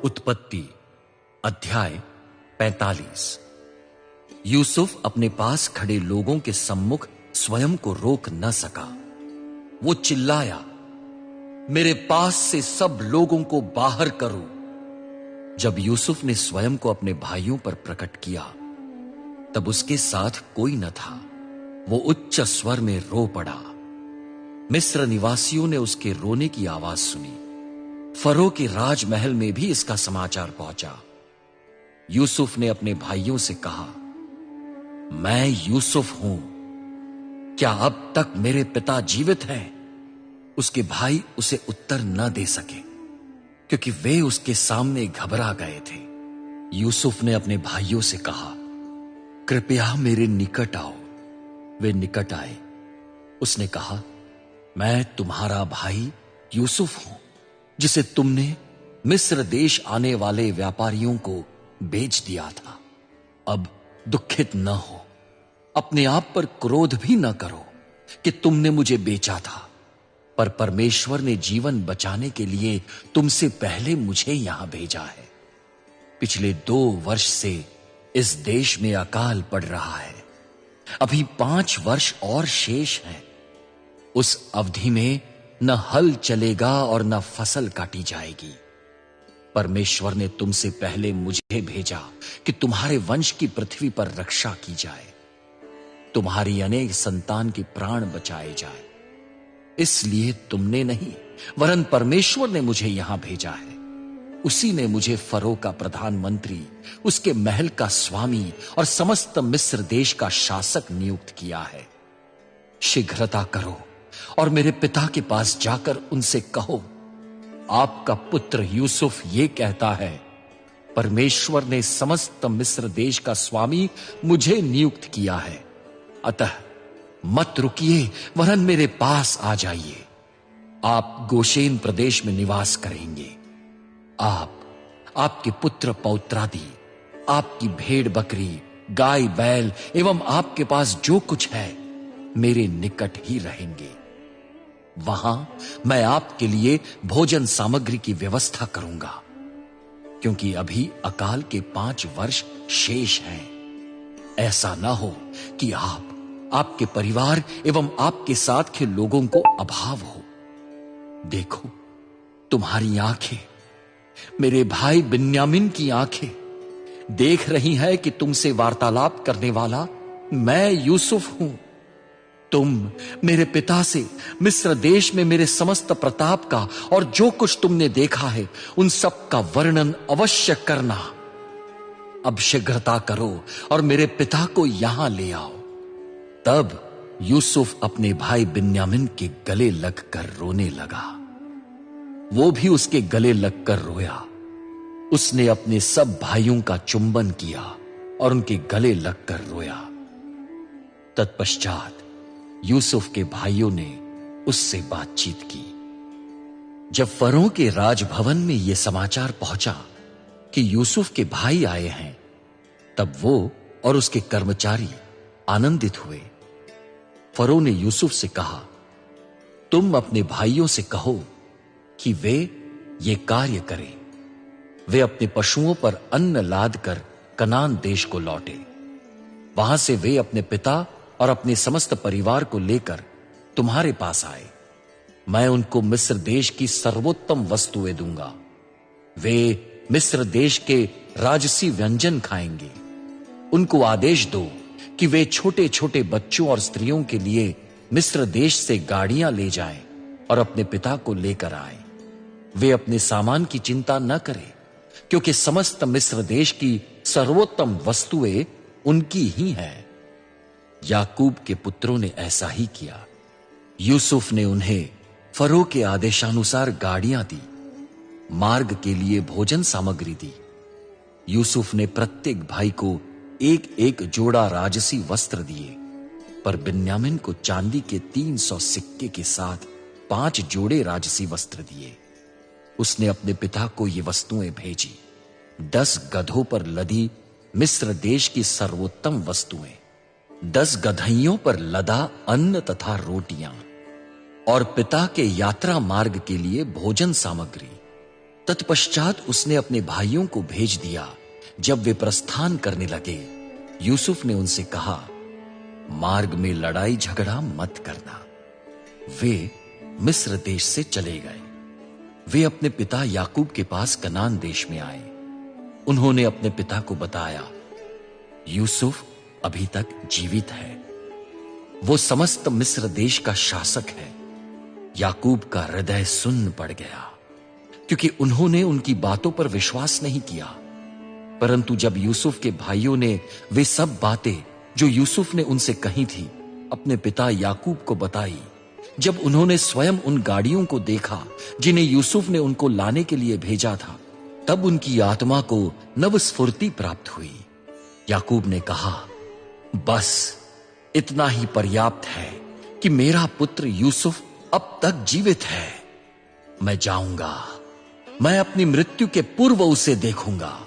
उत्पत्ति अध्याय 45। यूसुफ अपने पास खड़े लोगों के सम्मुख स्वयं को रोक न सका। वो चिल्लाया, मेरे पास से सब लोगों को बाहर करो। जब यूसुफ ने स्वयं को अपने भाइयों पर प्रकट किया, तब उसके साथ कोई न था। वो उच्च स्वर में रो पड़ा। मिस्र निवासियों ने उसके रोने की आवाज सुनी। फरो के राजमहल में भी इसका समाचार पहुंचा। यूसुफ ने अपने भाइयों से कहा, मैं यूसुफ हूं, क्या अब तक मेरे पिता जीवित हैं? उसके भाई उसे उत्तर न दे सके, क्योंकि वे उसके सामने घबरा गए थे। यूसुफ ने अपने भाइयों से कहा, कृपया मेरे निकट आओ। वे निकट आए। उसने कहा, मैं तुम्हारा भाई यूसुफ हूं, जिसे तुमने मिस्र देश आने वाले व्यापारियों को बेच दिया था। अब दुखित न हो, अपने आप पर क्रोध भी न करो कि तुमने मुझे बेचा था, पर परमेश्वर ने जीवन बचाने के लिए तुमसे पहले मुझे यहां भेजा है। पिछले 2 वर्ष से इस देश में अकाल पड़ रहा है। अभी 5 वर्ष और शेष हैं। उस अवधि में न हल चलेगा और न फसल काटी जाएगी। परमेश्वर ने तुमसे पहले मुझे भेजा कि तुम्हारे वंश की पृथ्वी पर रक्षा की जाए, तुम्हारी अनेक संतान के प्राण बचाए जाए। इसलिए तुमने नहीं, वरन परमेश्वर ने मुझे यहां भेजा है। उसी ने मुझे फरो का प्रधानमंत्री, उसके महल का स्वामी और समस्त मिस्र देश का शासक नियुक्त किया है। शीघ्रता करो और मेरे पिता के पास जाकर उनसे कहो, आपका पुत्र यूसुफ ये कहता है, परमेश्वर ने समस्त मिस्र देश का स्वामी मुझे नियुक्त किया है। अतः मत रुकिए, वरन मेरे पास आ जाइए। आप गोशेन प्रदेश में निवास करेंगे। आप, आपके पुत्र पौत्रादि, आपकी भेड़ बकरी, गाय बैल एवं आपके पास जो कुछ है, मेरे निकट ही रहेंगे। वहां मैं आपके लिए भोजन सामग्री की व्यवस्था करूंगा, क्योंकि अभी अकाल के 5 वर्ष शेष हैं। ऐसा ना हो कि आप, आपके परिवार एवं आपके साथ के लोगों को अभाव हो। देखो, तुम्हारी आंखें, मेरे भाई बिन्यामीन की आंखें देख रही है कि तुमसे वार्तालाप करने वाला मैं यूसुफ हूं। तुम मेरे पिता से मिस्र देश में मेरे समस्त प्रताप का और जो कुछ तुमने देखा है, उन सब का वर्णन अवश्य करना। अब शीघ्रता करो और मेरे पिता को यहां ले आओ। तब यूसुफ अपने भाई बिन्यामीन के गले लगकर रोने लगा। वो भी उसके गले लगकर रोया। उसने अपने सब भाइयों का चुंबन किया और उनके गले लगकर रोया। तत्पश्चात यूसुफ के भाइयों ने उससे बातचीत की। जब फरो के राजभवन में यह समाचार पहुंचा कि यूसुफ के भाई आए हैं, तब वो और उसके कर्मचारी आनंदित हुए। फरो ने यूसुफ से कहा, तुम अपने भाइयों से कहो कि वे ये कार्य करें। वे अपने पशुओं पर अन्न लाद कर कनान देश को लौटे। वहां से वे अपने पिता और अपने समस्त परिवार को लेकर तुम्हारे पास आए। मैं उनको मिस्र देश की सर्वोत्तम वस्तुएं दूंगा। वे मिस्र देश के राजसी व्यंजन खाएंगे। उनको आदेश दो कि वे छोटे छोटे बच्चों और स्त्रियों के लिए मिस्र देश से गाड़ियां ले जाएं और अपने पिता को लेकर आए। वे अपने सामान की चिंता न करें, क्योंकि समस्त मिस्र देश की सर्वोत्तम वस्तुएं उनकी ही हैं। याकूब के पुत्रों ने ऐसा ही किया। यूसुफ ने उन्हें फरो के आदेशानुसार गाड़ियां दी, मार्ग के लिए भोजन सामग्री दी। यूसुफ ने प्रत्येक भाई को 1-1 जोड़ा राजसी वस्त्र दिए, पर बिन्यामीन को चांदी के 300 सिक्के के साथ 5 जोड़े राजसी वस्त्र दिए। उसने अपने पिता को ये वस्तुएं भेजी, 10 गधों पर लदी मिस्र देश की सर्वोत्तम वस्तुएं, 10 गधइयों पर लदा अन्न तथा रोटियां, और पिता के यात्रा मार्ग के लिए भोजन सामग्री, तत्पश्चात उसने अपने भाइयों को भेज दिया। जब वे प्रस्थान करने लगे, यूसुफ ने उनसे कहा, मार्ग में लड़ाई झगड़ा मत करना। वे मिस्र देश से चले गए। वे अपने पिता याकूब के पास कनान देश में आए। उन्होंने अपने पिता को बताया, यूसुफ अभी तक जीवित है। वो समस्त मिस्र देश का शासक है। याकूब का हृदय सुन्न पड़ गया, क्योंकि उन्होंने उनकी बातों पर विश्वास नहीं किया। परंतु जब यूसुफ के भाइयों ने वे सब बातें जो यूसुफ ने उनसे कही थी अपने पिता याकूब को बताई, जब उन्होंने स्वयं उन गाड़ियों को देखा जिन्हें यूसुफ ने उनको लाने के लिए भेजा था, तब उनकी आत्मा को नवस्फूर्ति प्राप्त हुई। याकूब ने कहा, बस इतना ही पर्याप्त है कि मेरा पुत्र यूसुफ अब तक जीवित है। मैं जाऊंगा, मैं अपनी मृत्यु के पूर्व उसे देखूंगा।